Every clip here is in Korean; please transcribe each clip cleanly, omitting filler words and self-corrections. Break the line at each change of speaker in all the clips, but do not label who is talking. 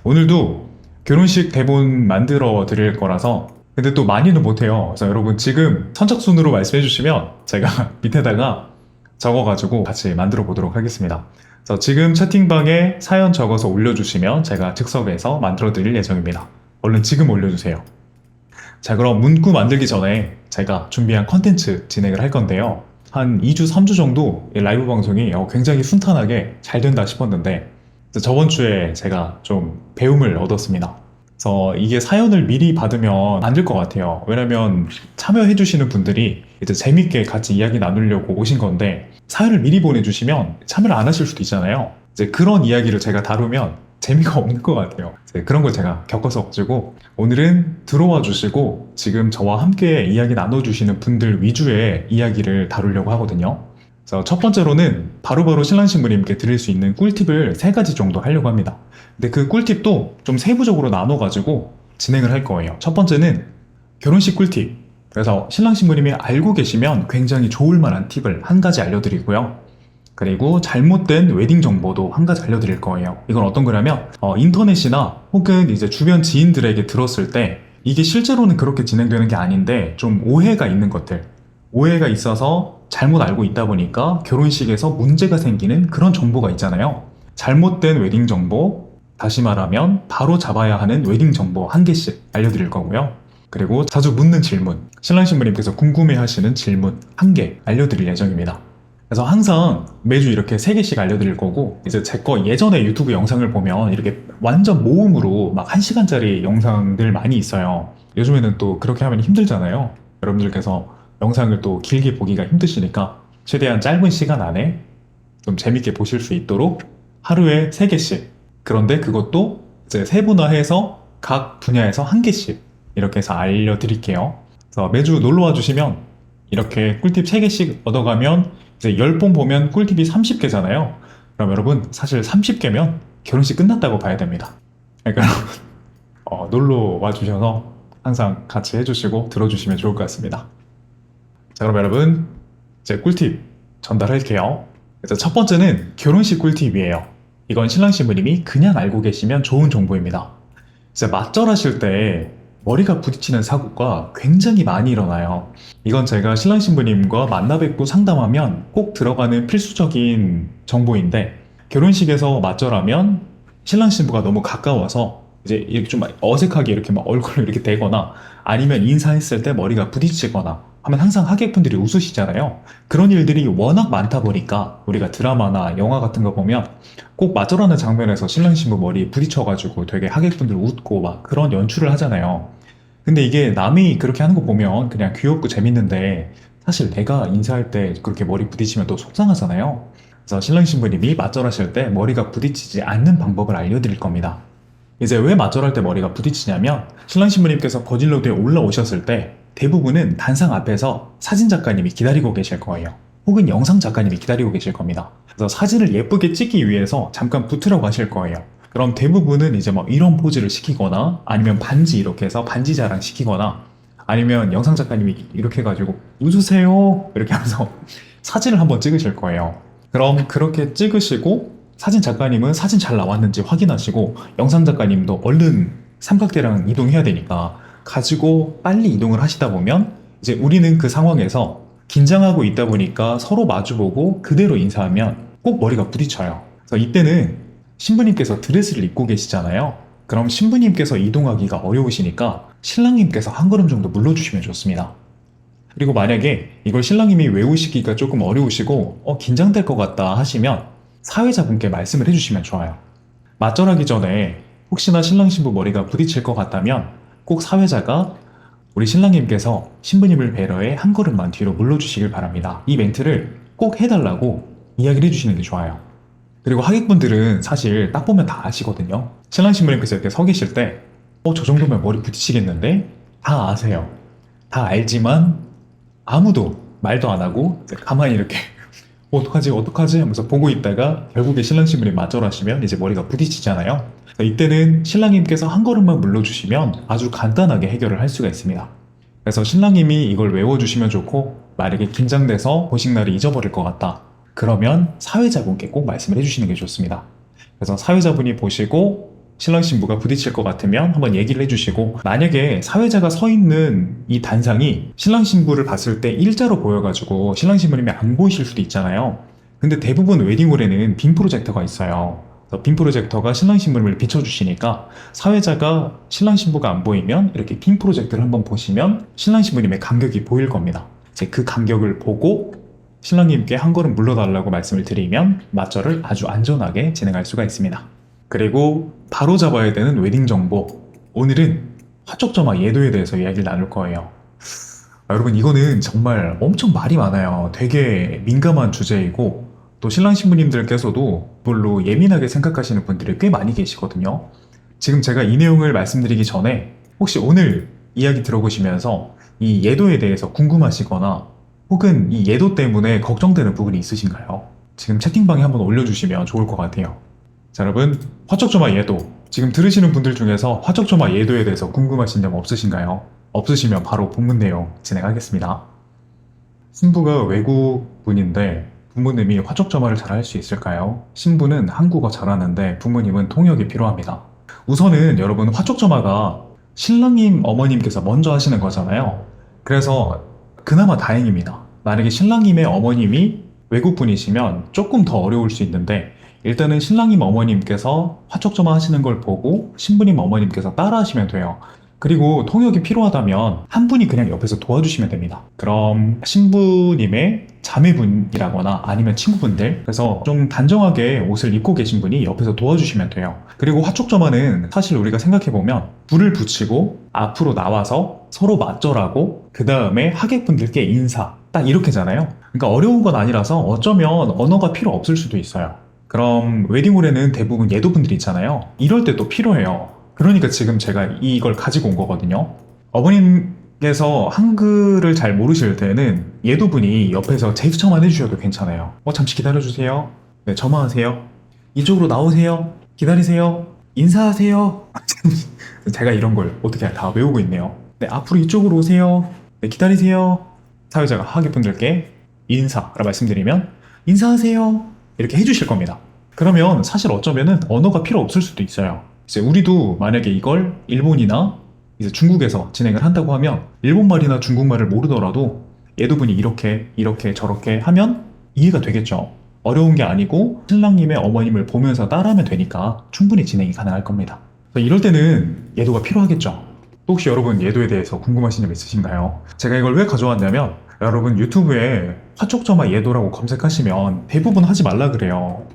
오늘도 결혼식 대본 만들어 드릴 거라서 근데 또 많이는 못해요. 그래서 여러분 지금 선착순으로 말씀해 주시면 제가 밑에다가 적어가지고 같이 만들어 보도록 하겠습니다. 그래서 지금 채팅방에 사연 적어서 올려주시면 제가 즉석에서 만들어 드릴 예정입니다. 얼른 지금 올려주세요. 자, 그럼 문구 만들기 전에 제가 준비한 컨텐츠 진행을 할 건데요. 한 2주, 3주 정도 이 라이브 방송이 굉장히 순탄하게 잘 된다 싶었는데 저번 주에 제가 좀 배움을 얻었습니다. 그래서 이게 사연을 미리 받으면 안 될 것 같아요. 왜냐면 참여해주시는 분들이 이제 재밌게 같이 이야기 나누려고 오신 건데 사연을 미리 보내주시면 참여를 안 하실 수도 있잖아요. 이제 그런 이야기를 제가 다루면 재미가 없는 것 같아요. 이제 그런 걸 제가 겪어서 가지고 오늘은 들어와 주시고 지금 저와 함께 이야기 나눠주시는 분들 위주의 이야기를 다루려고 하거든요. 그래서 첫 번째로는 바로바로 신랑 신부님께 드릴 수 있는 꿀팁을 3가지 정도 하려고 합니다. 근데 그 꿀팁도 좀 세부적으로 나눠가지고 진행을 할 거예요. 첫 번째는 결혼식 꿀팁. 그래서 신랑 신부님이 알고 계시면 굉장히 좋을 만한 팁을 한 가지 알려드리고요. 그리고 잘못된 웨딩 정보도 한 가지 알려드릴 거예요. 이건 어떤 거냐면 인터넷이나 혹은 이제 주변 지인들에게 들었을 때 이게 실제로는 그렇게 진행되는 게 아닌데 좀 오해가 있는 것들, 오해가 있어서 잘못 알고 있다 보니까 결혼식에서 문제가 생기는 그런 정보가 있잖아요. 잘못된 웨딩 정보, 다시 말하면 바로 잡아야 하는 웨딩 정보 1개씩 알려드릴 거고요. 그리고 자주 묻는 질문, 신랑 신부님께서 궁금해하시는 질문 1개 알려드릴 예정입니다. 그래서 항상 매주 이렇게 3개씩 알려드릴 거고, 이제 제 거 예전에 유튜브 영상을 보면 이렇게 완전 모음으로 막 1시간짜리 영상들 많이 있어요. 요즘에는 또 그렇게 하면 힘들잖아요. 여러분들께서 영상을 또 길게 보기가 힘드시니까 최대한 짧은 시간 안에 좀 재밌게 보실 수 있도록 하루에 3개씩. 그런데 그것도 이제 세분화해서 각 분야에서 1개씩 이렇게 해서 알려드릴게요. 그래서 매주 놀러와 주시면 이렇게 꿀팁 3개씩 얻어가면 이제 10번 보면 꿀팁이 30개잖아요. 그럼 여러분 사실 30개면 결혼식 끝났다고 봐야 됩니다. 그러니까 놀러 와 주셔서 항상 같이 해주시고 들어주시면 좋을 것 같습니다. 자, 그럼 여러분 제 꿀팁 전달할게요. 그래서 첫 번째는 결혼식 꿀팁이에요. 이건 신랑 신부님이 그냥 알고 계시면 좋은 정보입니다. 이제 맞절하실 때 머리가 부딪히는 사고가 굉장히 많이 일어나요. 이건 제가 신랑 신부님과 만나 뵙고 상담하면 꼭 들어가는 필수적인 정보인데 결혼식에서 맞절하면 신랑 신부가 너무 가까워서 이제 이렇게 좀 어색하게 이렇게 막 얼굴을 이렇게 대거나 아니면 인사했을 때 머리가 부딪히거나 하면 항상 하객분들이 웃으시잖아요. 그런 일들이 워낙 많다 보니까 우리가 드라마나 영화 같은 거 보면 꼭 맞절하는 장면에서 신랑 신부 머리 부딪혀가지고 되게 하객분들 웃고 막 그런 연출을 하잖아요. 근데 이게 남이 그렇게 하는 거 보면 그냥 귀엽고 재밌는데 사실 내가 인사할 때 그렇게 머리 부딪히면 또 속상하잖아요. 그래서 신랑 신부님이 맞절하실 때 머리가 부딪히지 않는 방법을 알려드릴 겁니다. 이제 왜 맞절할 때 머리가 부딪히냐면 신랑 신부님께서 거질로드에 올라오셨을 때 대부분은 단상 앞에서 사진 작가님이 기다리고 계실 거예요. 혹은 영상 작가님이 기다리고 계실 겁니다. 그래서 사진을 예쁘게 찍기 위해서 잠깐 붙으라고 하실 거예요. 그럼 대부분은 이제 뭐 이런 포즈를 시키거나 아니면 반지 이렇게 해서 반지 자랑 시키거나 아니면 영상 작가님이 이렇게 해가지고 웃으세요 이렇게 하면서 사진을 한번 찍으실 거예요. 그럼 그렇게 찍으시고 사진 작가님은 사진 잘 나왔는지 확인하시고 영상 작가님도 얼른 삼각대랑 이동해야 되니까 가지고 빨리 이동을 하시다 보면 이제 우리는 그 상황에서 긴장하고 있다 보니까 서로 마주보고 그대로 인사하면 꼭 머리가 부딪혀요. 그래서 이때는 신부님께서 드레스를 입고 계시잖아요. 그럼 신부님께서 이동하기가 어려우시니까 신랑님께서 한 걸음 정도 물러주시면 좋습니다. 그리고 만약에 이걸 신랑님이 외우시기가 조금 어려우시고 긴장될 것 같다 하시면 사회자분께 말씀을 해주시면 좋아요. 맞절하기 전에 혹시나 신랑 신부 머리가 부딪힐 것 같다면 꼭 사회자가 우리 신랑님께서 신부님을 배려해 한 걸음만 뒤로 물러주시길 바랍니다. 이 멘트를 꼭 해달라고 이야기를 해주시는 게 좋아요. 그리고 하객분들은 사실 딱 보면 다 아시거든요. 신랑 신부님께서 이렇게 서 계실 때 저 정도면 머리 부딪히겠는데? 다 아세요. 다 알지만 아무도 말도 안 하고 가만히 이렇게 어떡하지 어떡하지 하면서 보고 있다가 결국에 신랑 신부님 맞절하시면 이제 머리가 부딪히잖아요. 이때는 신랑님께서 한 걸음만 물러주시면 아주 간단하게 해결을 할 수가 있습니다. 그래서 신랑님이 이걸 외워주시면 좋고 만약에 긴장돼서 보식 날을 잊어버릴 것 같다. 그러면 사회자분께 꼭 말씀을 해주시는 게 좋습니다. 그래서 사회자분이 보시고 신랑 신부가 부딪힐 것 같으면 한번 얘기를 해주시고, 만약에 사회자가 서 있는 이 단상이 신랑 신부를 봤을 때 일자로 보여가지고 신랑 신부님이 안 보이실 수도 있잖아요. 근데 대부분 웨딩홀에는 빔 프로젝터가 있어요. 그래서 빔 프로젝터가 신랑 신부님을 비춰주시니까 사회자가 신랑 신부가 안 보이면 이렇게 빔 프로젝터를 한번 보시면 신랑 신부님의 간격이 보일 겁니다. 이제 그 간격을 보고 신랑님께 한 걸음 물러달라고 말씀을 드리면 맞절을 아주 안전하게 진행할 수가 있습니다. 그리고 바로 잡아야 되는 웨딩 정보. 오늘은 화촉점화 예도에 대해서 이야기를 나눌 거예요. 여러분, 이거는 정말 엄청 말이 많아요. 되게 민감한 주제이고, 또 신랑 신부님들께서도 별로 예민하게 생각하시는 분들이 꽤 많이 계시거든요. 지금 제가 이 내용을 말씀드리기 전에 혹시 오늘 이야기 들어보시면서 이 예도에 대해서 궁금하시거나 혹은 이 예도 때문에 걱정되는 부분이 있으신가요? 지금 채팅방에 한번 올려주시면 좋을 것 같아요. 자, 여러분, 화촉점화 예도. 지금 들으시는 분들 중에서 화촉점화 예도에 대해서 궁금하신 점 없으신가요? 없으시면 바로 본문 내용 진행하겠습니다. 신부가 외국 분인데 부모님이 화촉점화를 잘 할 수 있을까요? 신부는 한국어 잘하는데 부모님은 통역이 필요합니다. 우선은 여러분, 화촉점화가 신랑님 어머님께서 먼저 하시는 거잖아요. 그래서 그나마 다행입니다. 만약에 신랑님의 어머님이 외국분이시면 조금 더 어려울 수 있는데, 일단은 신랑님 어머님께서 화촉점화 하시는 걸 보고 신부님 어머님께서 따라 하시면 돼요. 그리고 통역이 필요하다면 한 분이 그냥 옆에서 도와주시면 됩니다. 그럼 신부님의 자매분이라거나 아니면 친구분들, 그래서 좀 단정하게 옷을 입고 계신 분이 옆에서 도와주시면 돼요. 그리고 화촉점화는 사실 우리가 생각해보면 불을 붙이고 앞으로 나와서 서로 맞절하고 그 다음에 하객분들께 인사, 딱 이렇게잖아요. 그러니까 어려운 건 아니라서 어쩌면 언어가 필요 없을 수도 있어요. 그럼 웨딩홀에는 대부분 예도분들이 있잖아요. 이럴 때 또 필요해요. 그러니까 지금 제가 이걸 가지고 온 거거든요. 어머님께서 한글을 잘 모르실 때는 예도분이 옆에서 제스처만 해주셔도 괜찮아요. 잠시 기다려주세요. 네, 전화하세요. 이쪽으로 나오세요. 기다리세요. 인사하세요. 제가 이런 걸 어떻게 다 외우고 있네요. 네, 앞으로 이쪽으로 오세요. 네, 기다리세요. 사회자가 하객분들께 인사라 말씀드리면 인사하세요. 이렇게 해주실 겁니다. 그러면 사실 어쩌면은 언어가 필요 없을 수도 있어요. 이제 우리도 만약에 이걸 일본이나 이제 중국에서 진행을 한다고 하면 일본말이나 중국말을 모르더라도 예도분이 이렇게 저렇게 하면 이해가 되겠죠. 어려운 게 아니고 신랑님의 어머님을 보면서 따라하면 되니까 충분히 진행이 가능할 겁니다. 이럴 때는 예도가 필요하겠죠. 또 혹시 여러분 예도에 대해서 궁금하신 점 있으신가요? 제가 이걸 왜 가져왔냐면, 여러분 유튜브에 화촉점화 예도라고 검색하시면 대부분 하지 말라 그래요.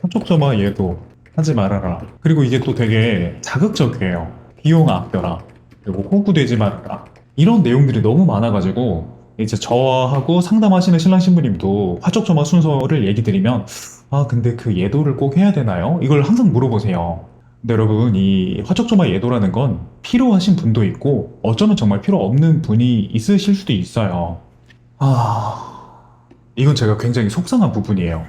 화촉점화 예도 하지 말아라. 그리고 이게 또 되게 자극적이에요. 비용 아껴라. 그리고 호구되지 말아라. 이런 내용들이 너무 많아가지고 이제 저하고 상담하시는 신랑 신부님도 화촉점화 순서를 얘기 드리면, 근데 그 예도를 꼭 해야 되나요? 이걸 항상 물어보세요. 근데 여러분, 이 화촉점화 예도라는 건 필요하신 분도 있고 어쩌면 정말 필요 없는 분이 있으실 수도 있어요. 이건 제가 굉장히 속상한 부분이에요.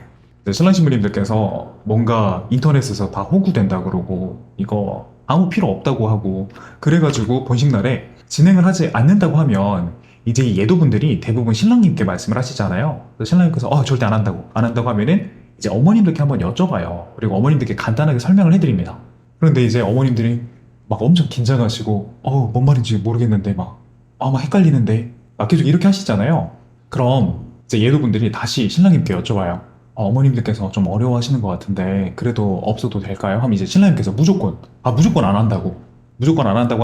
신랑 신부님들께서 뭔가 인터넷에서 다 호구된다 그러고 이거 아무 필요 없다고 하고 그래가지고 본식날에 진행을 하지 않는다고 하면 이제 이 예도분들이 대부분 신랑님께 말씀을 하시잖아요. 그래서 신랑님께서 절대 안 한다고 하면은 이제 어머님들께 한번 여쭤봐요. 그리고 어머님들께 간단하게 설명을 해드립니다. 그런데 이제 어머님들이 막 엄청 긴장하시고 뭔 말인지 모르겠는데 막 헷갈리는데 막 계속 이렇게 하시잖아요. 그럼 이제 예도분들이 다시 신랑님께 여쭤봐요. 어머님들께서 좀 어려워하시는 것 같은데 그래도 없어도 될까요? 하면 이제 신랑님께서 무조건 안 한다고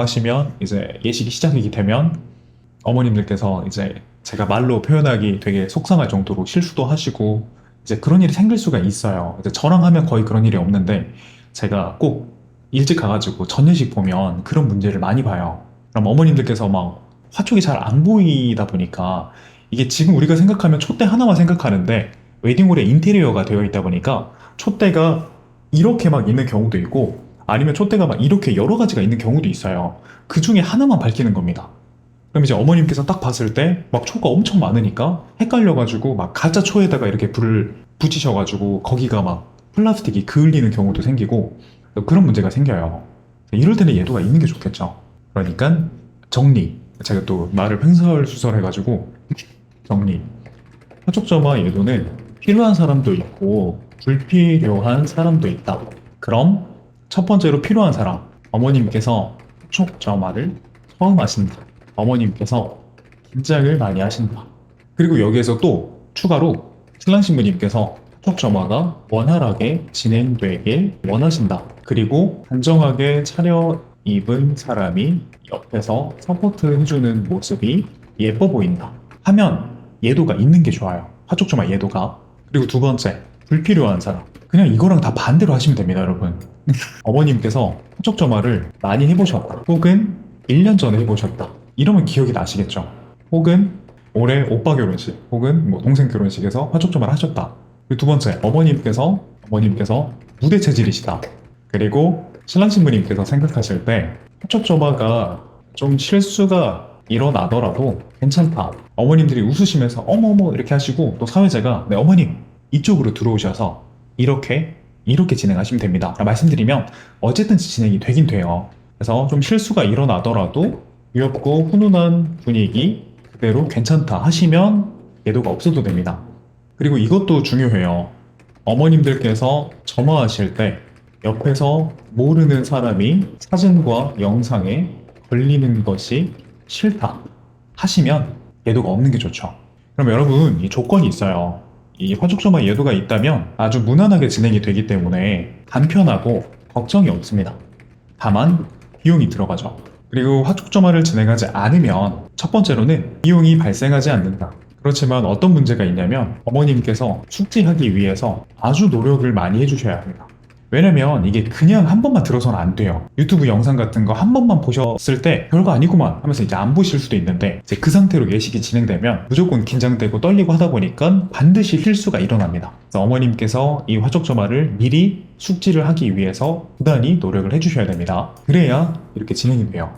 하시면 이제 예식이 시작이 되면 어머님들께서 이제 제가 말로 표현하기 되게 속상할 정도로 실수도 하시고 이제 그런 일이 생길 수가 있어요. 이제 저랑 하면 거의 그런 일이 없는데 제가 꼭 일찍 가가지고 전예식 보면 그런 문제를 많이 봐요. 그럼 어머님들께서 막 화촉이 잘 안 보이다 보니까 이게 지금 우리가 생각하면 촛대 하나만 생각하는데 웨딩홀에 인테리어가 되어 있다 보니까 촛대가 이렇게 막 있는 경우도 있고 아니면 촛대가 막 이렇게 여러 가지가 있는 경우도 있어요. 그 중에 하나만 밝히는 겁니다. 그럼 이제 어머님께서 딱 봤을 때 막 초가 엄청 많으니까 헷갈려가지고 막 가짜 초에다가 이렇게 불을 붙이셔가지고 거기가 막 플라스틱이 그을리는 경우도 생기고 그런 문제가 생겨요. 이럴 때는 예도가 있는 게 좋겠죠. 그러니까 정리. 제가 또 말을 횡설수설해가지고 정리. 화촉점화 예도는 필요한 사람도 있고 불필요한 사람도 있다. 그럼 첫 번째로 필요한 사람. 어머님께서 촉점화를 처음 하신다. 어머님께서 긴장을 많이 하신다. 그리고 여기에서 또 추가로 신랑 신부님께서 촉점화가 원활하게 진행되길 원하신다. 그리고 단정하게 차려입은 사람이 옆에서 서포트 해주는 모습이 예뻐 보인다. 하면 예도가 있는 게 좋아요. 화촉점화 예도가. 그리고 두 번째, 불필요한 사람. 그냥 이거랑 다 반대로 하시면 됩니다, 여러분. 어머님께서 화촉점화를 많이 해보셨다. 혹은 1년 전에 해보셨다. 이러면 기억이 나시겠죠. 혹은 올해 오빠 결혼식, 혹은 뭐 동생 결혼식에서 화촉점화를 하셨다. 그리고 두 번째, 어머님께서 무대 체질이시다. 그리고 신랑 신부님께서 생각하실 때 화촉점화가 좀 실수가 일어나더라도 괜찮다. 어머님들이 웃으시면서 어머어머 이렇게 하시고, 또 사회자가 네 어머님 이쪽으로 들어오셔서 이렇게 진행하시면 됩니다 말씀드리면 어쨌든 진행이 되긴 돼요. 그래서 좀 실수가 일어나더라도 귀엽고 훈훈한 분위기 그대로 괜찮다 하시면 예도가 없어도 됩니다. 그리고 이것도 중요해요. 어머님들께서 점화하실 때 옆에서 모르는 사람이 사진과 영상에 걸리는 것이 싫다 하시면 예도가 없는 게 좋죠. 그럼 여러분, 이 조건이 있어요. 이 화촉점화 예도가 있다면 아주 무난하게 진행이 되기 때문에 간편하고 걱정이 없습니다. 다만 비용이 들어가죠. 그리고 화촉점화를 진행하지 않으면 첫 번째로는 비용이 발생하지 않는다. 그렇지만 어떤 문제가 있냐면 어머님께서 숙지하기 위해서 아주 노력을 많이 해주셔야 합니다. 왜냐면 이게 그냥 한 번만 들어서는 안 돼요. 유튜브 영상 같은 거 한 번만 보셨을 때 별거 아니구만 하면서 이제 안 보실 수도 있는데, 이제 그 상태로 예식이 진행되면 무조건 긴장되고 떨리고 하다 보니까 반드시 실수가 일어납니다. 그래서 어머님께서 이 화촉점화를 미리 숙지를 하기 위해서 부단히 노력을 해주셔야 됩니다. 그래야 이렇게 진행이 돼요.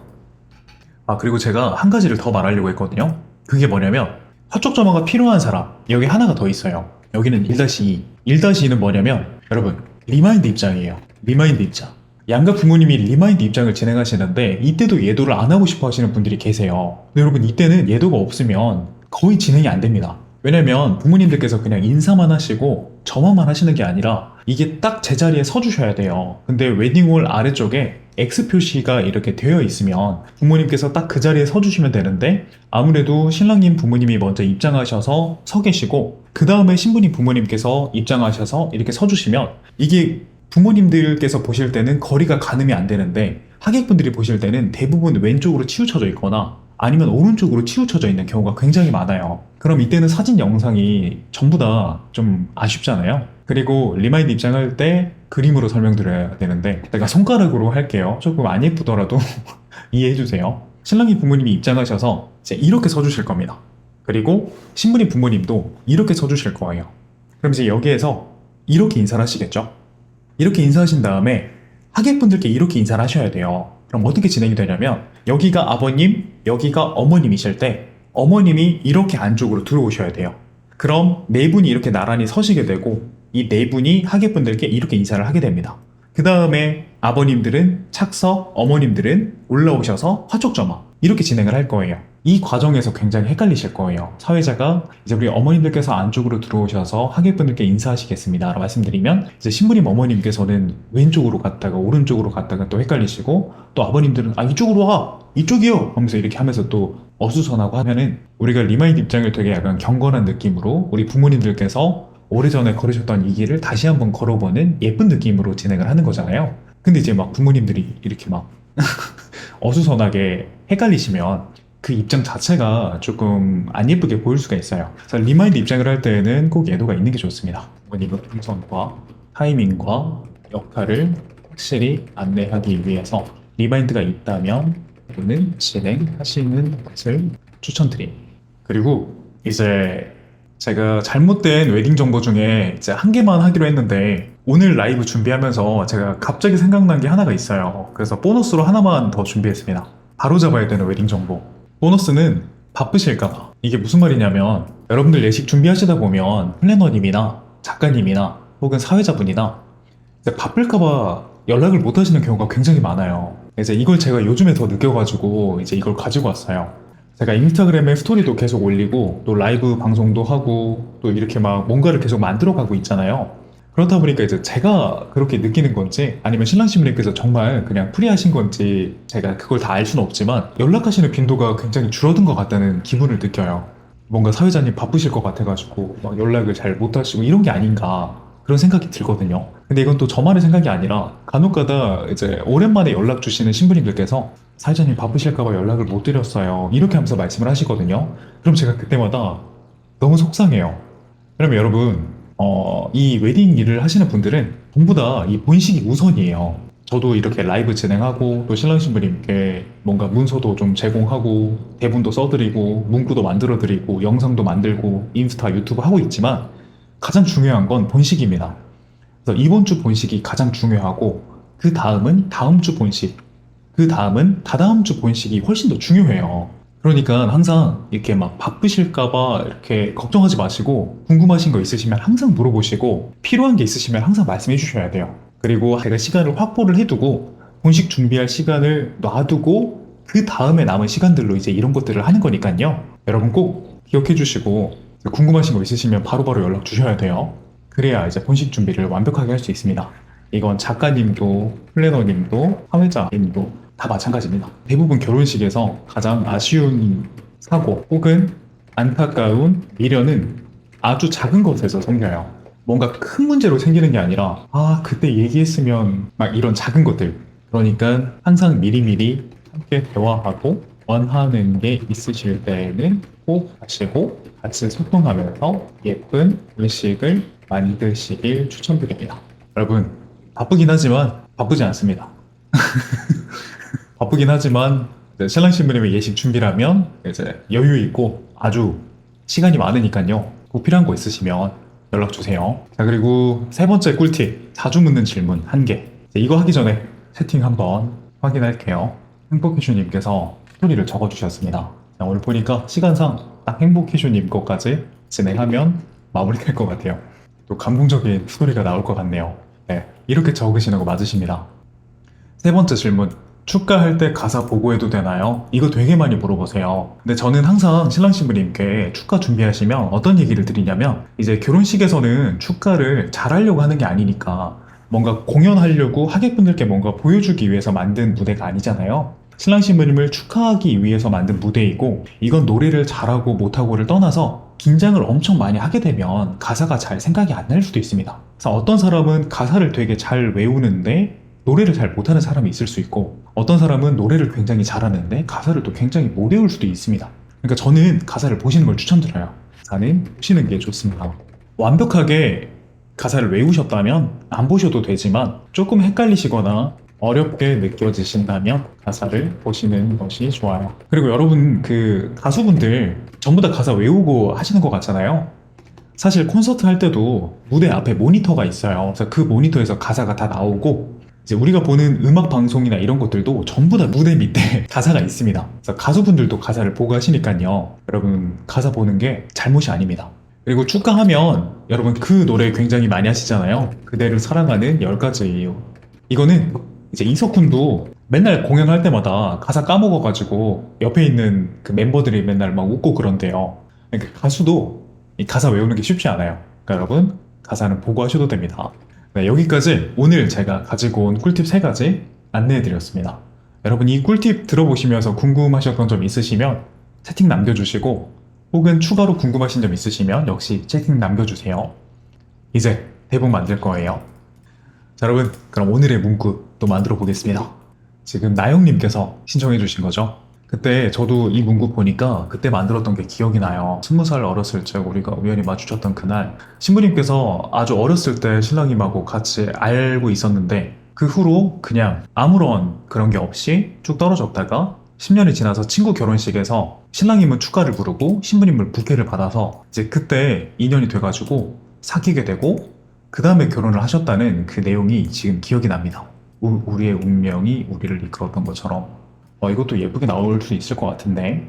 그리고 제가 한 가지를 더 말하려고 했거든요. 그게 뭐냐면 화촉점화가 필요한 사람, 여기 하나가 더 있어요. 여기는 1-2. 1-2는 뭐냐면 여러분, 리마인드 입장이에요. 리마인드 입장. 양가 부모님이 리마인드 입장을 진행하시는데 이때도 예도를 안 하고 싶어 하시는 분들이 계세요. 근데 여러분, 이때는 예도가 없으면 거의 진행이 안 됩니다. 왜냐면 부모님들께서 그냥 인사만 하시고 점화만 하시는 게 아니라 이게 딱 제자리에 서주셔야 돼요. 근데 웨딩홀 아래쪽에 X 표시가 이렇게 되어 있으면 부모님께서 딱 그 자리에 서주시면 되는데, 아무래도 신랑님 부모님이 먼저 입장하셔서 서 계시고 그 다음에 신부님 부모님께서 입장하셔서 이렇게 서주시면 이게 부모님들께서 보실 때는 거리가 가늠이 안 되는데 하객분들이 보실 때는 대부분 왼쪽으로 치우쳐져 있거나 아니면 오른쪽으로 치우쳐져 있는 경우가 굉장히 많아요. 그럼 이때는 사진 영상이 전부 다 좀 아쉽잖아요. 그리고 리마인드 입장할 때 그림으로 설명드려야 되는데 내가 손가락으로 할게요. 조금 안 예쁘더라도 이해해주세요. 신랑이 부모님이 입장하셔서 이제 이렇게 서주실 겁니다. 그리고 신부님 부모님도 이렇게 서주실 거예요. 그럼 이제 여기에서 이렇게 인사를 하시겠죠? 이렇게 인사하신 다음에 하객분들께 이렇게 인사를 하셔야 돼요. 그럼 어떻게 진행이 되냐면 여기가 아버님, 여기가 어머님이실 때 어머님이 이렇게 안쪽으로 들어오셔야 돼요. 그럼 네 분이 이렇게 나란히 서시게 되고 이 네 분이 하객분들께 이렇게 인사를 하게 됩니다. 그 다음에 아버님들은 착석, 어머님들은 올라오셔서 화촉점화 이렇게 진행을 할 거예요. 이 과정에서 굉장히 헷갈리실 거예요. 사회자가 이제 우리 어머님들께서 안쪽으로 들어오셔서 하객분들께 인사하시겠습니다 라고 말씀드리면 이제 신부님 어머님께서는 왼쪽으로 갔다가 오른쪽으로 갔다가 또 헷갈리시고, 또 아버님들은 이쪽으로 와! 이쪽이요! 하면서 이렇게 하면서 또 어수선하고 하면은 우리가 리마인드 입장을 되게 약간 경건한 느낌으로 우리 부모님들께서 오래전에 걸으셨던 이 길을 다시 한번 걸어보는 예쁜 느낌으로 진행을 하는 거잖아요. 근데 이제 막 부모님들이 이렇게 막 어수선하게 헷갈리시면 그 입장 자체가 조금 안 예쁘게 보일 수가 있어요. 그래서 리마인드 입장을 할 때는 꼭 예도가 있는 게 좋습니다. 부모님의 풍선과 타이밍과 역할을 확실히 안내하기 위해서 리마인드가 있다면 이거는 진행하시는 것을 추천드립니다. 그리고 이제 제가 잘못된 웨딩 정보 중에 이제 한 개만 하기로 했는데 오늘 라이브 준비하면서 제가 갑자기 생각난 게 하나가 있어요. 그래서 보너스로 하나만 더 준비했습니다. 바로 잡아야 되는 웨딩 정보. 보너스는 바쁘실까봐. 이게 무슨 말이냐면 여러분들 예식 준비하시다 보면 플래너님이나 작가님이나 혹은 사회자분이나 이제 바쁠까봐 연락을 못 하시는 경우가 굉장히 많아요. 이제 이걸 제가 요즘에 더 느껴가지고 이제 이걸 가지고 왔어요. 제가 인스타그램에 스토리도 계속 올리고 또 라이브 방송도 하고 또 이렇게 막 뭔가를 계속 만들어가고 있잖아요. 그렇다 보니까 이제 제가 그렇게 느끼는 건지 아니면 신랑 신부님께서 정말 그냥 풀이하신 건지 제가 그걸 다 알 수는 없지만 연락하시는 빈도가 굉장히 줄어든 것 같다는 기분을 느껴요. 뭔가 사회자님 바쁘실 것 같아가지고 막 연락을 잘 못하시고 이런 게 아닌가 그런 생각이 들거든요. 근데 이건 또 저만의 생각이 아니라 간혹가다 이제 오랜만에 연락 주시는 신부님들께서 사회자님 바쁘실까봐 연락을 못 드렸어요. 이렇게 하면서 말씀을 하시거든요. 그럼 제가 그때마다 너무 속상해요. 그러면 여러분, 이 웨딩 일을 하시는 분들은 전부 다 이 본식이 우선이에요. 저도 이렇게 라이브 진행하고 또 신랑 신부님께 뭔가 문서도 좀 제공하고 대본도 써드리고 문구도 만들어드리고 영상도 만들고 인스타 유튜브 하고 있지만 가장 중요한 건 본식입니다. 그래서 이번 주 본식이 가장 중요하고 그 다음은 다음 주 본식, 그 다음은 다다음 주 본식이 훨씬 더 중요해요. 그러니까 항상 이렇게 막 바쁘실까봐 이렇게 걱정하지 마시고 궁금하신 거 있으시면 항상 물어보시고 필요한 게 있으시면 항상 말씀해 주셔야 돼요. 그리고 제가 시간을 확보를 해두고 본식 준비할 시간을 놔두고 그 다음에 남은 시간들로 이제 이런 것들을 하는 거니까요. 여러분 꼭 기억해 주시고 궁금하신 거 있으시면 바로바로 연락 주셔야 돼요. 그래야 이제 본식 준비를 완벽하게 할 수 있습니다. 이건 작가님도 플래너님도 사회자님도 다 마찬가지입니다. 대부분 결혼식에서 가장 아쉬운 사고 혹은 안타까운 미련은 아주 작은 것에서 생겨요. 뭔가 큰 문제로 생기는 게 아니라 그때 얘기했으면 막 이런 작은 것들. 그러니까 항상 미리미리 함께 대화하고 원하는 게 있으실 때에는 꼭 하시고 같이 소통하면서 예쁜 음식을 만드시길 추천드립니다. 여러분 바쁘긴 하지만 바쁘지 않습니다. 바쁘긴 하지만 이제 신랑 신부님의 예식 준비라면 이제 여유 있고 아주 시간이 많으니까요. 꼭 필요한 거 있으시면 연락 주세요. 자, 그리고 세 번째 꿀팁, 자주 묻는 질문 1개. 이거 하기 전에 채팅 한번 확인할게요. 행복해슈님께서 스토리를 적어주셨습니다. 자, 오늘 보니까 시간상 딱 행복해슈님 것까지 진행하면 마무리될 것 같아요. 또 감동적인 스토리가 나올 것 같네요. 네, 이렇게 적으시는 거 맞으십니다. 세 번째 질문. 축가할 때 가사 보고해도 되나요? 이거 되게 많이 물어보세요. 근데 저는 항상 신랑 신부님께 축가 준비하시면 어떤 얘기를 드리냐면 이제 결혼식에서는 축가를 잘하려고 하는 게 아니니까 뭔가 공연하려고 하객분들께 뭔가 보여주기 위해서 만든 무대가 아니잖아요. 신랑 신부님을 축하하기 위해서 만든 무대이고 이건 노래를 잘하고 못하고를 떠나서 긴장을 엄청 많이 하게 되면 가사가 잘 생각이 안 날 수도 있습니다. 그래서 어떤 사람은 가사를 되게 잘 외우는데 노래를 잘 못하는 사람이 있을 수 있고 어떤 사람은 노래를 굉장히 잘하는데 가사를 또 굉장히 못 외울 수도 있습니다. 그러니까 저는 가사를 보시는 걸 추천드려요. 가사는 보시는 게 좋습니다. 완벽하게 가사를 외우셨다면 안 보셔도 되지만 조금 헷갈리시거나 어렵게 느껴지신다면 가사를 보시는 것이 좋아요. 그리고 여러분 그 가수분들 전부 다 가사 외우고 하시는 것 같잖아요. 사실 콘서트 할 때도 무대 앞에 모니터가 있어요. 그래서 그 모니터에서 가사가 다 나오고 이제 우리가 보는 음악 방송이나 이런 것들도 전부 다 무대 밑에 가사가 있습니다. 그래서 가수분들도 가사를 보고 하시니까요. 여러분 가사 보는 게 잘못이 아닙니다. 그리고 축가하면 여러분 그 노래 굉장히 많이 하시잖아요. 그대를 사랑하는 10가지 이유. 이거는 이제 이석훈도 맨날 공연할 때마다 가사 까먹어가지고 옆에 있는 그 멤버들이 맨날 막 웃고 그런데요. 그러니까 가수도 이 가사 외우는 게 쉽지 않아요. 그러니까 여러분 가사는 보고 하셔도 됩니다. 네, 여기까지 오늘 제가 가지고 온 꿀팁 3가지 안내해드렸습니다. 여러분 이 꿀팁 들어보시면서 궁금하셨던 점 있으시면 채팅 남겨주시고 혹은 추가로 궁금하신 점 있으시면 역시 채팅 남겨주세요. 이제 대본 만들 거예요. 자 여러분 그럼 오늘의 문구 또 만들어 보겠습니다. 지금 나영님께서 신청해 주신 거죠. 그때 저도 이 문구 보니까 그때 만들었던 게 기억이 나요. 20살 어렸을 적 우리가 우연히 마주쳤던 그날 신부님께서 아주 어렸을 때 신랑님하고 같이 알고 있었는데 그 후로 그냥 아무런 그런 게 없이 쭉 떨어졌다가 10년이 지나서 친구 결혼식에서 신랑님은 축가를 부르고 신부님은 부케를 받아서 이제 그때 인연이 돼가지고 사귀게 되고 그 다음에 결혼을 하셨다는 그 내용이 지금 기억이 납니다. 우리의 운명이 우리를 이끌었던 것처럼 이것도 예쁘게 나올 수 있을 것 같은데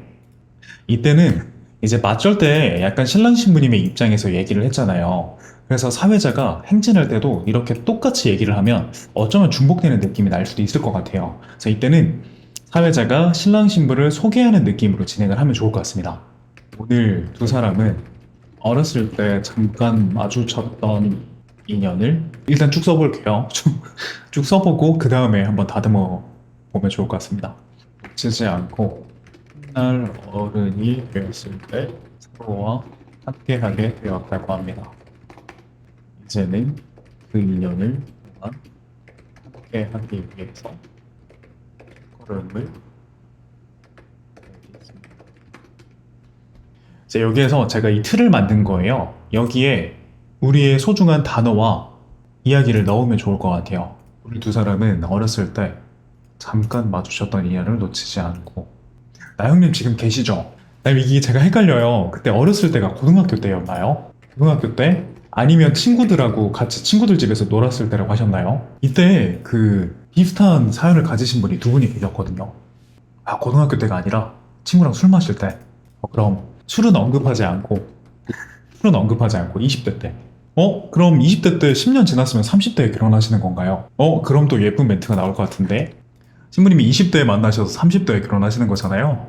이때는 이제 맞절 때 약간 신랑 신부님의 입장에서 얘기를 했잖아요. 그래서 사회자가 행진할 때도 이렇게 똑같이 얘기를 하면 어쩌면 중복되는 느낌이 날 수도 있을 것 같아요. 그래서 이때는 사회자가 신랑 신부를 소개하는 느낌으로 진행을 하면 좋을 것 같습니다. 오늘 두 사람은 어렸을 때 잠깐 마주쳤던 인연을 일단 쭉 써볼게요. 쭉 써보고 그 다음에 한번 다듬어 보면 좋을 것 같습니다. 놓치지 않고 훗날 어른이 되었을 때 서로와 함께하게 되었다고 합니다. 이제는 그 인연을 또한 함께하기 위해서 걸음을 옮기겠습니다. 이제 여기에서 제가 이 틀을 만든 거예요. 여기에 우리의 소중한 단어와 이야기를 넣으면 좋을 것 같아요. 우리 두 사람은 어렸을 때 잠깐 마주쳤던 인연을 놓치지 않고. 나영님 지금 계시죠? 이게 제가 헷갈려요. 그때 어렸을 때가 고등학교 때였나요? 고등학교 때? 아니면 친구들하고 같이 친구들 집에서 놀았을 때라고 하셨나요? 이때 그 비슷한 사연을 가지신 분이 두 분이 계셨거든요. 아, 고등학교 때가 아니라 친구랑 술 마실 때. 그럼 술은 언급하지 않고 20대 때. 그럼 20대 때 10년 지났으면 30대에 결혼하시는 건가요? 그럼 또 예쁜 멘트가 나올 것 같은데. 신부님이 20대에 만나셔서 30대에 결혼하시는 거잖아요.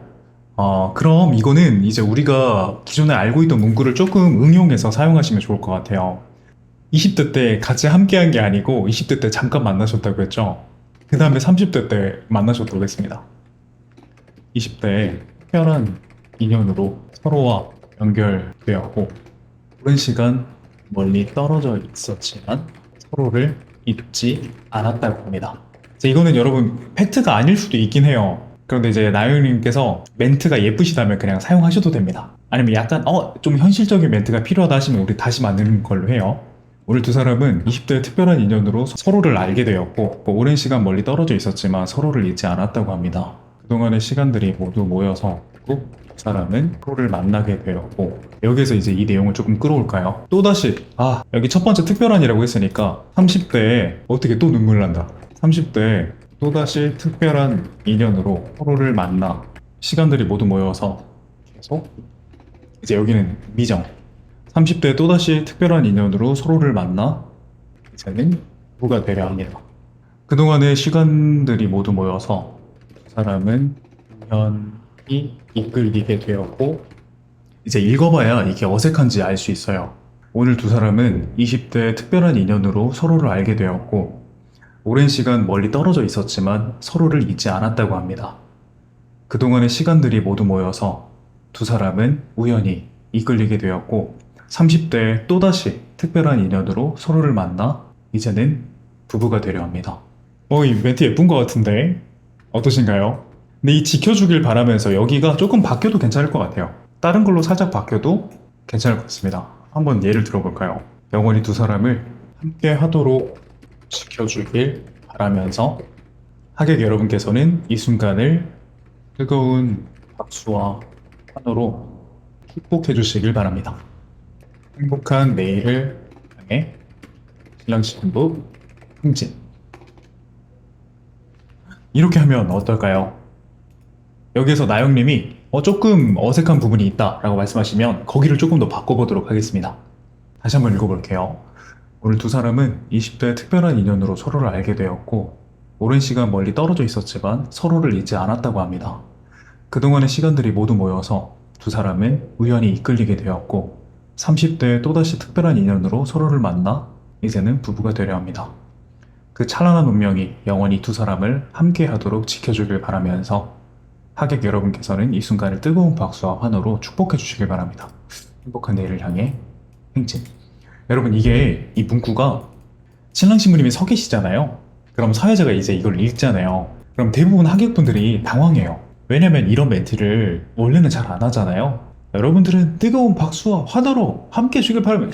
그럼 이거는 이제 우리가 기존에 알고 있던 문구를 조금 응용해서 사용하시면 좋을 것 같아요. 20대 때 같이 함께한 게 아니고 20대 때 잠깐 만나셨다고 했죠. 그 다음에 30대 때 만나셨다고 했습니다. 20대에 특별한 인연으로 서로와 연결되었고 오랜 시간 멀리 떨어져 있었지만 서로를 잊지 않았다고 합니다. 이거는 여러분 팩트가 아닐 수도 있긴 해요. 그런데 이제 나영님께서 멘트가 예쁘시다면 그냥 사용하셔도 됩니다. 아니면 약간 좀 현실적인 멘트가 필요하다 하시면 우리 다시 만드는 걸로 해요. 오늘 두 사람은 20대의 특별한 인연으로 서로를 알게 되었고 오랜 시간 멀리 떨어져 있었지만 서로를 잊지 않았다고 합니다. 그동안의 시간들이 모두 모여서 두 사람은 서로를 만나게 되었고 여기서 이제 이 내용을 조금 끌어올까요? 또다시 여기 첫 번째 특별한이라고 했으니까 30대에 어떻게 또 눈물 난다. 30대에 또다시 특별한 인연으로 서로를 만나 시간들이 모두 모여서 계속 이제 여기는 미정 30대에 또다시 특별한 인연으로 서로를 만나 이제는 부부가 되려 합니다. 그동안의 시간들이 모두 모여서 두 사람은 인연이 이끌리게 되었고 이제 읽어봐야 이게 어색한지 알 수 있어요. 오늘 두 사람은 20대의 특별한 인연으로 서로를 알게 되었고 오랜 시간 멀리 떨어져 있었지만 서로를 잊지 않았다고 합니다. 그동안의 시간들이 모두 모여서 두 사람은 우연히 이끌리게 되었고 30대에 또다시 특별한 인연으로 서로를 만나 이제는 부부가 되려 합니다. 이 멘트 예쁜 것 같은데 어떠신가요? 근데 이 지켜주길 바라면서 여기가 조금 바뀌어도 괜찮을 것 같아요. 다른 걸로 살짝 바뀌어도 괜찮을 것 같습니다. 한번 예를 들어볼까요? 영원히 두 사람을 함께 하도록 지켜주길 바라면서 하객 여러분께서는 이 순간을 뜨거운 박수와 환호로 축복해 주시길 바랍니다. 행복한 내일을 향해 신랑 신부 흥진. 이렇게 하면 어떨까요? 여기에서 나영님이 조금 어색한 부분이 있다 라고 말씀하시면 거기를 조금 더 바꿔보도록 하겠습니다. 다시 한번 읽어볼게요. 오늘 두 사람은 20대의 특별한 인연으로 서로를 알게 되었고 오랜 시간 멀리 떨어져 있었지만 서로를 잊지 않았다고 합니다. 그동안의 시간들이 모두 모여서 두 사람은 우연히 이끌리게 되었고 30대에 또다시 특별한 인연으로 서로를 만나 이제는 부부가 되려 합니다. 그 찬란한 운명이 영원히 두 사람을 함께 하도록 지켜주길 바라면서 하객 여러분께서는 이 순간을 뜨거운 박수와 환호로 축복해 주시길 바랍니다. 행복한 내일을 향해 행진. 여러분 이게 이 문구가 신랑 신부님이 서 계시잖아요. 그럼 사회자가 이제 이걸 읽잖아요. 그럼 대부분 하객분들이 당황해요. 왜냐면 이런 멘트를 원래는 잘 안 하잖아요. 여러분들은 뜨거운 박수와 환호로 함께 해주길 바라면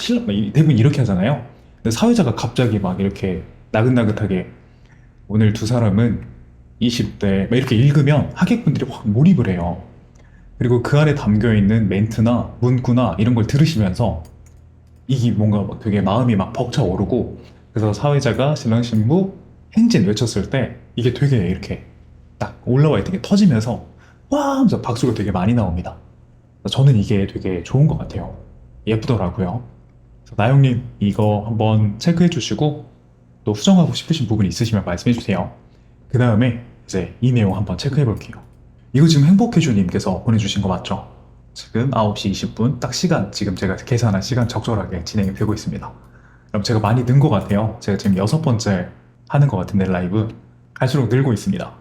대부분 이렇게 하잖아요. 근데 사회자가 갑자기 막 이렇게 나긋나긋하게 오늘 두 사람은 20대 이렇게 읽으면 하객분들이 확 몰입을 해요. 그리고 그 안에 담겨있는 멘트나 문구나 이런 걸 들으시면서 이게 뭔가 되게 마음이 막 벅차오르고 그래서 사회자가 신랑 신부 행진 외쳤을 때 이게 되게 이렇게 딱 올라와 있던 게 터지면서 와 하면서 박수가 되게 많이 나옵니다. 저는 이게 되게 좋은 것 같아요. 예쁘더라고요. 나영님 이거 한번 체크해 주시고 또 수정하고 싶으신 부분이 있으시면 말씀해 주세요. 그 다음에 이제 이 내용 한번 체크해 볼게요. 이거 지금 행복해주님께서 보내주신 거 맞죠? 지금 9시 20분 딱 시간 지금 제가 계산한 시간 적절하게 진행이 되고 있습니다. 그럼 제가 많이 는 것 같아요. 제가 지금 6번째 하는 것 같은데 라이브 갈수록 늘고 있습니다.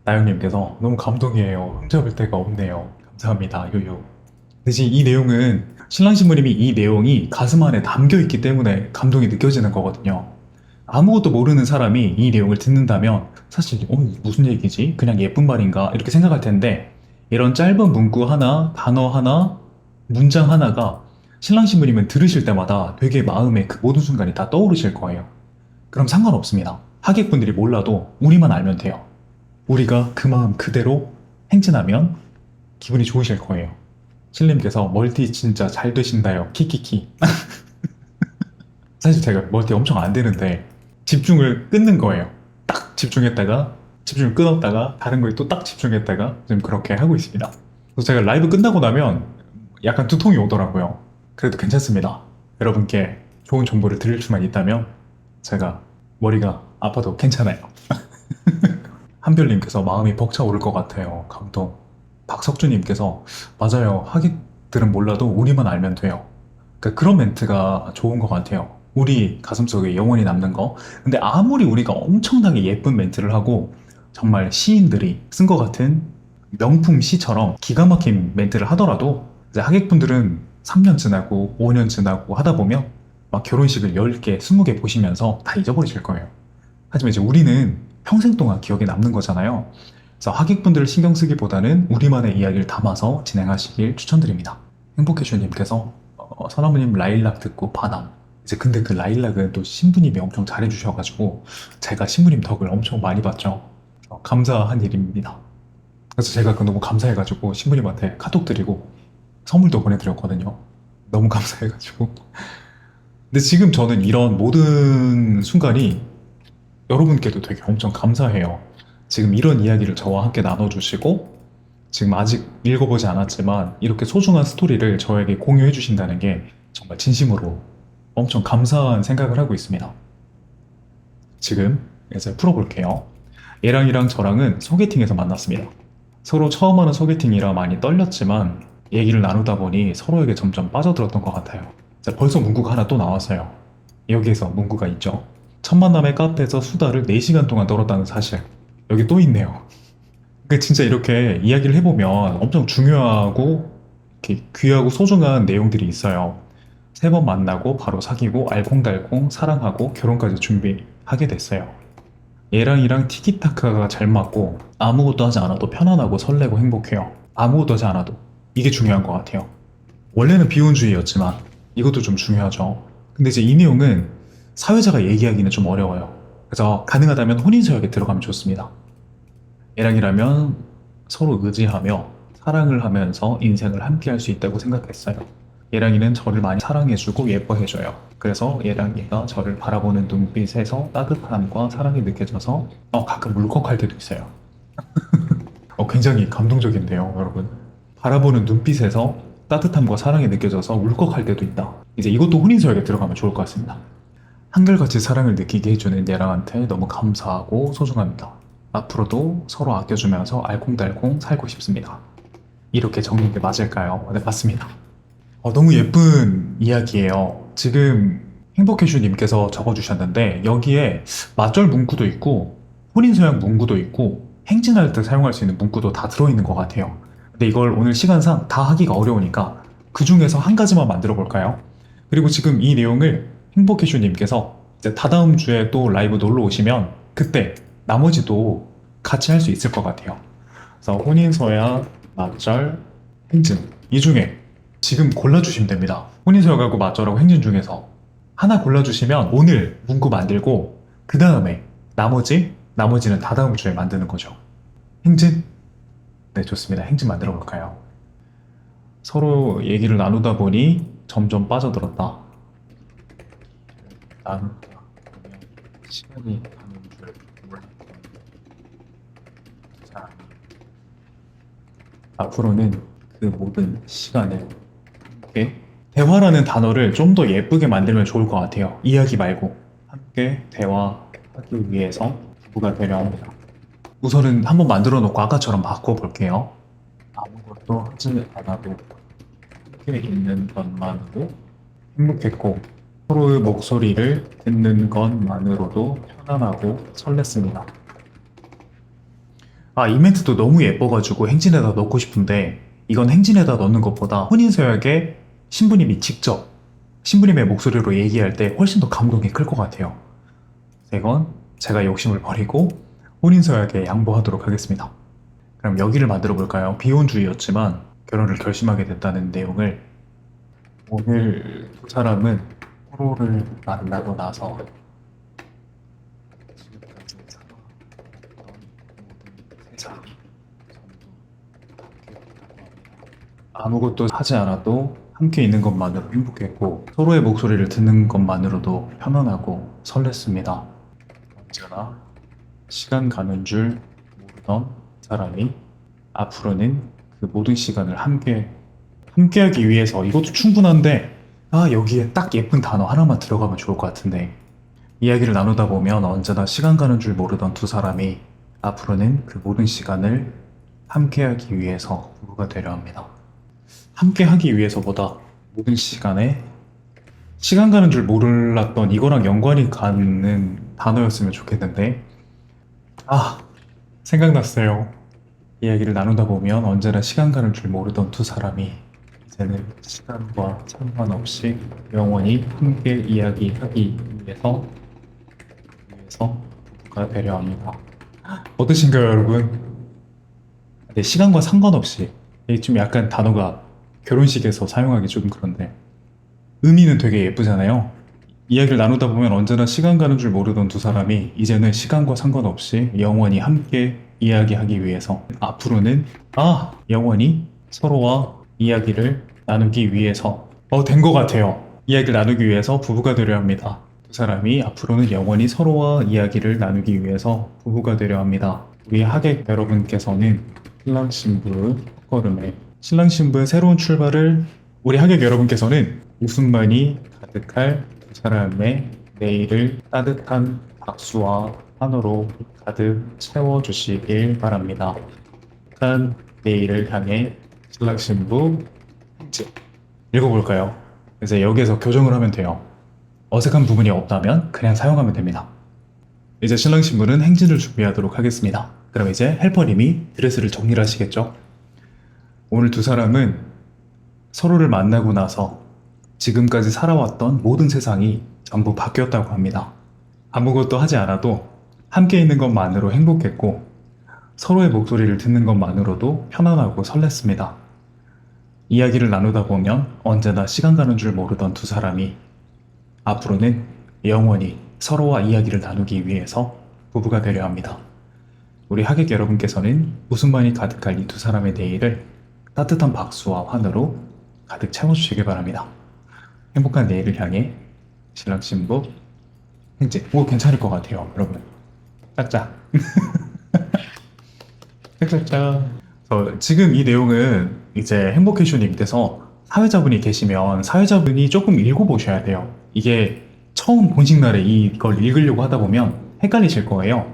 나영님께서 너무 감동이에요. 흠잡을 데가 없네요. 감사합니다. 요요. 대신 이 내용은 신랑 신부님이 이 내용이 가슴 안에 담겨 있기 때문에 감동이 느껴지는 거거든요. 아무것도 모르는 사람이 이 내용을 듣는다면 사실 무슨 얘기지? 그냥 예쁜 말인가? 이렇게 생각할 텐데 이런 짧은 문구 하나, 단어 하나, 문장 하나가 신랑 신부님은 들으실 때마다 되게 마음에 그 모든 순간이 다 떠오르실 거예요. 그럼 상관없습니다. 하객분들이 몰라도 우리만 알면 돼요. 우리가 그 마음 그대로 행진하면 기분이 좋으실 거예요. 신님께서 멀티 진짜 잘 되신다요. 키키키. 사실 제가 멀티 엄청 안 되는데 집중을 끊는 거예요. 딱 집중했다가 집중을 끊었다가 다른 거에 또 딱 집중했다가 지금 그렇게 하고 있습니다. 그래서 제가 라이브 끝나고 나면 약간 두통이 오더라고요. 그래도 괜찮습니다. 여러분께 좋은 정보를 드릴 수만 있다면 제가 머리가 아파도 괜찮아요. 한별님께서 마음이 벅차오를 것 같아요. 감동. 박석주님께서 맞아요. 하객들은 몰라도 우리만 알면 돼요. 그러니까 그런 멘트가 좋은 것 같아요. 우리 가슴속에 영원히 남는 거. 근데 아무리 우리가 엄청나게 예쁜 멘트를 하고 정말 시인들이 쓴 것 같은 명품 시처럼 기가 막힌 멘트를 하더라도 이제 하객분들은 3년 지나고 5년 지나고 하다 보면 막 결혼식을 10개, 20개 보시면서 다 잊어버리실 거예요. 하지만 이제 우리는 평생 동안 기억에 남는 거잖아요. 그래서 하객분들을 신경 쓰기보다는 우리만의 이야기를 담아서 진행하시길 추천드립니다. 행복해주님께서 서나무님 라일락 듣고 반함. 이제 근데 그 라일락은 또 신부님이 엄청 잘해주셔가지고 제가 신부님 덕을 엄청 많이 봤죠. 감사한 일입니다. 그래서 제가 그 너무 감사해가지고 신부님한테 카톡 드리고 선물도 보내드렸거든요. 너무 감사해가지고. 근데 지금 저는 이런 모든 순간이 여러분께도 되게 엄청 감사해요. 지금 이런 이야기를 저와 함께 나눠주시고 지금 아직 읽어보지 않았지만 이렇게 소중한 스토리를 저에게 공유해 주신다는 게 정말 진심으로 엄청 감사한 생각을 하고 있습니다. 지금 이제 풀어볼게요. 얘랑이랑 저랑은 소개팅에서 만났습니다. 서로 처음 하는 소개팅이라 많이 떨렸지만 얘기를 나누다 보니 서로에게 점점 빠져들었던 것 같아요. 벌써 문구가 하나 또 나왔어요. 여기에서 문구가 있죠. 첫 만남의 카페에서 수다를 4시간 동안 떨었다는 사실. 여기 또 있네요. 진짜 이렇게 이야기를 해보면 엄청 중요하고 이렇게 귀하고 소중한 내용들이 있어요. 3번 만나고 바로 사귀고 알콩달콩 사랑하고 결혼까지 준비하게 됐어요. 얘랑 티키타카가 잘 맞고 아무것도 하지 않아도 편안하고 설레고 행복해요. 아무것도 하지 않아도. 이게 중요한 것 같아요. 원래는 비혼주의였지만 이것도 좀 중요하죠. 근데 이제 이 내용은 사회자가 얘기하기는 좀 어려워요. 그래서 가능하다면 혼인서약에 들어가면 좋습니다. 얘랑이라면 서로 의지하며 사랑을 하면서 인생을 함께 할 수 있다고 생각했어요. 얘랑이는 저를 많이 사랑해주고 예뻐해줘요. 그래서 얘랑이가 저를 바라보는 눈빛에서 따뜻함과 사랑이 느껴져서 가끔 울컥할 때도 있어요. 굉장히 감동적인데요, 여러분. 바라보는 눈빛에서 따뜻함과 사랑이 느껴져서 울컥할 때도 있다. 이제 이것도 혼인서약에 들어가면 좋을 것 같습니다. 한결같이 사랑을 느끼게 해주는 얘랑한테 너무 감사하고 소중합니다. 앞으로도 서로 아껴주면서 알콩달콩 살고 싶습니다. 이렇게 적는 게 맞을까요? 네, 맞습니다. 너무 예쁜 이야기예요. 지금 행복해주님께서 적어주셨는데 여기에 맞절 문구도 있고 혼인서약 문구도 있고 행진할 때 사용할 수 있는 문구도 다 들어있는 것 같아요. 근데 이걸 오늘 시간상 다 하기가 어려우니까 그 중에서 한 가지만 만들어 볼까요? 그리고 지금 이 내용을 행복해주님께서 이제 다다음 주에 또 라이브 놀러 오시면 그때 나머지도 같이 할 수 있을 것 같아요. 그래서 혼인서약, 맞절, 행진 이 중에 지금 골라주시면 됩니다. 혼인서약하고 맞절하고 행진 중에서 하나 골라주시면 오늘 문구 만들고 그 다음에 나머지는 다다음 주에 만드는 거죠. 행진? 네, 좋습니다. 행진 만들어 볼까요? 서로 얘기를 나누다 보니 점점 빠져들었다. 나누다 보면 시간이 가는 줄 몰랐던 사람. 앞으로는 그 모든 시간을 함께 대화라는 단어를 좀 더 예쁘게 만들면 좋을 것 같아요. 이야기 말고 함께 대화하기 위해서 부부가 되려 합니다. 우선은 한번 만들어 놓고 아까처럼 바꿔볼게요. 아무것도 하지 않아도 함께 있는 것만으로 행복했고 서로의 목소리를 듣는 것만으로도 편안하고 설렜습니다. 아, 이 멘트도 너무 예뻐가지고 행진에다 넣고 싶은데 이건 행진에다 넣는 것보다 혼인서약에 신부님이 직접 신부님의 목소리로 얘기할 때 훨씬 더 감동이 클 것 같아요. 이건 제가 욕심을 버리고 혼인서약에 양보하도록 하겠습니다. 그럼 여기를 만들어 볼까요? 비혼주의였지만 결혼을 결심하게 됐다는 내용을 오늘 두 사람은 서로를 만나고 나서 지금까지 살아왔던 모든 세상이 전부 바뀌었다고 합니다. 아무것도 하지 않아도 함께 있는 것만으로 행복했고 서로의 목소리를 듣는 것만으로도 편안하고 설렜습니다. 언제나 시간 가는 줄 모르던 사람이 앞으로는 그 모든 시간을 함께하기 위해서 이것도 충분한데 여기에 딱 예쁜 단어 하나만 들어가면 좋을 것 같은데 이야기를 나누다 보면 언제나 시간 가는 줄 모르던 두 사람이 앞으로는 그 모든 시간을 함께하기 위해서 부부가 되려 합니다. 함께하기 위해서보다 모든 시간에 시간 가는 줄 몰랐던 이거랑 연관이 가는 단어였으면 좋겠는데 생각났어요. 이야기를 나누다 보면 언제나 시간 가는 줄 모르던 두 사람이 이제는 시간과 상관없이 영원히 함께 이야기하기 위해서 부부가 되려 합니다. 어떠신가요, 여러분? 네, 시간과 상관없이 이게 좀 약간 단어가 결혼식에서 사용하기 좀 그런데 의미는 되게 예쁘잖아요. 이야기를 나누다 보면 언제나 시간 가는 줄 모르던 두 사람이 이제는 시간과 상관없이 영원히 함께 이야기하기 위해서 앞으로는 영원히 서로와 이야기를 나누기 위해서 된 것 같아요. 이야기를 나누기 위해서 부부가 되려 합니다. 두 사람이 앞으로는 영원히 서로와 이야기를 나누기 위해서 부부가 되려 합니다. 우리 하객 여러분께서는 신랑 신부 첫걸음에 신랑 신부의 새로운 출발을 우리 하객 여러분께서는 웃음만이 가득할 두 사람의 내일을 따뜻한 박수와 환호로 가득 채워주시길 바랍니다. 따뜻한 내일을 향해 신랑 신부 행진 읽어볼까요? 이제 여기에서 교정을 하면 돼요. 어색한 부분이 없다면 그냥 사용하면 됩니다. 이제 신랑 신부는 행진을 준비하도록 하겠습니다. 그럼 이제 헬퍼님이 드레스를 정리를 하시겠죠? 오늘 두 사람은 서로를 만나고 나서 지금까지 살아왔던 모든 세상이 전부 바뀌었다고 합니다. 아무것도 하지 않아도 함께 있는 것만으로 행복했고 서로의 목소리를 듣는 것만으로도 편안하고 설렜습니다. 이야기를 나누다 보면 언제나 시간 가는 줄 모르던 두 사람이 앞으로는 영원히 서로와 이야기를 나누기 위해서 부부가 되려 합니다. 우리 하객 여러분께서는 웃음만이 가득할 이 두 사람의 내일을 따뜻한 박수와 환호로 가득 채워주시길 바랍니다. 행복한 내일을 향해 신랑 신부 행진. 괜찮을 것 같아요, 여러분. 짝짝. 짝짝짝. 지금 이 내용은 이제 행복해쇼님께서 사회자분이 계시면 사회자분이 조금 읽어보셔야 돼요. 이게 처음 본식 날에 이걸 읽으려고 하다 보면 헷갈리실 거예요.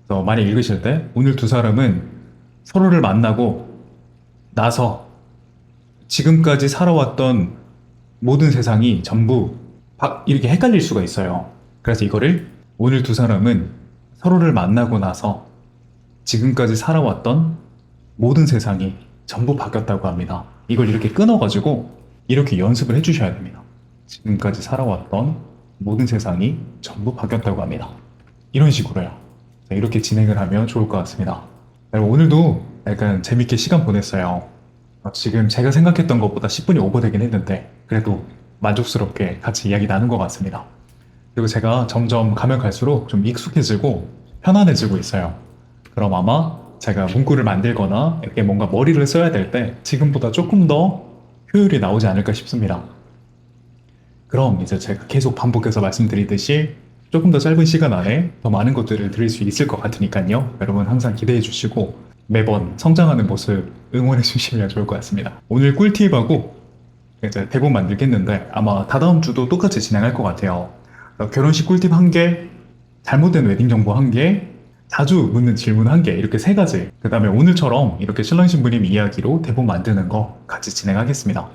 그래서 많이 읽으실 때 오늘 두 사람은 서로를 만나고 나서 지금까지 살아왔던 모든 세상이 전부 이렇게 헷갈릴 수가 있어요. 그래서 이거를 오늘 두 사람은 서로를 만나고 나서 지금까지 살아왔던 모든 세상이 전부 바뀌었다고 합니다. 이걸 이렇게 끊어가지고 이렇게 연습을 해주셔야 됩니다. 지금까지 살아왔던 모든 세상이 전부 바뀌었다고 합니다. 이런 식으로요. 이렇게 진행을 하면 좋을 것 같습니다. 오늘도 약간 재밌게 시간 보냈어요. 지금 제가 생각했던 것보다 10분이 오버되긴 했는데 그래도 만족스럽게 같이 이야기 나눈 것 같습니다. 그리고 제가 점점 가면 갈수록 좀 익숙해지고 편안해지고 있어요. 그럼 아마 제가 문구를 만들거나 이렇게 뭔가 머리를 써야 될 때 지금보다 조금 더 효율이 나오지 않을까 싶습니다. 그럼 이제 제가 계속 반복해서 말씀드리듯이 조금 더 짧은 시간 안에 더 많은 것들을 드릴 수 있을 것 같으니까요. 여러분 항상 기대해 주시고 매번 성장하는 모습 응원해 주시면 좋을 것 같습니다. 오늘 꿀팁하고 이제 대본 만들겠는데 아마 다다음 주도 똑같이 진행할 것 같아요. 결혼식 꿀팁 1개, 잘못된 웨딩 정보 1개, 자주 묻는 질문 1개 이렇게 3가지. 그 다음에 오늘처럼 이렇게 신랑 신부님 이야기로 대본 만드는 거 같이 진행하겠습니다.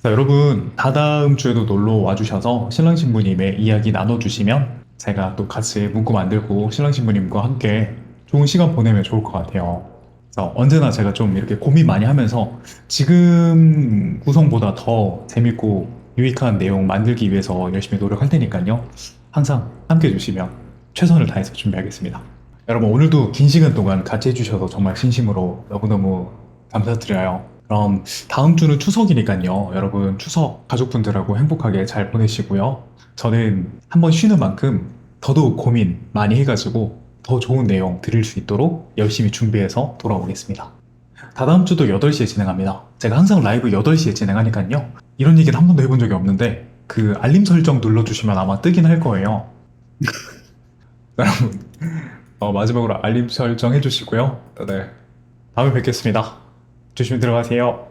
자, 여러분, 다다음 주에도 놀러 와주셔서 신랑 신부님의 이야기 나눠주시면 제가 또 같이 문구 만들고 신랑 신부님과 함께 좋은 시간 보내면 좋을 것 같아요. 그래서 언제나 제가 좀 이렇게 고민 많이 하면서 지금 구성보다 더 재밌고 유익한 내용 만들기 위해서 열심히 노력할 테니까요. 항상 함께 해주시면 최선을 다해서 준비하겠습니다. 여러분, 오늘도 긴 시간 동안 같이 해주셔서 정말 진심으로 너무너무 감사드려요. 그럼 다음 주는 추석이니까요. 여러분, 추석 가족분들하고 행복하게 잘 보내시고요. 저는 한번 쉬는 만큼 더더욱 고민 많이 해가지고 더 좋은 내용 드릴 수 있도록 열심히 준비해서 돌아오겠습니다. 다다음 주도 8시에 진행합니다. 제가 항상 라이브 8시에 진행하니까요. 이런 얘기는 한 번도 해본 적이 없는데 그 알림 설정 눌러주시면 아마 뜨긴 할 거예요. 여러분, 마지막으로 알림 설정 해주시고요. 네, 다음에 뵙겠습니다. 조심히 들어가세요.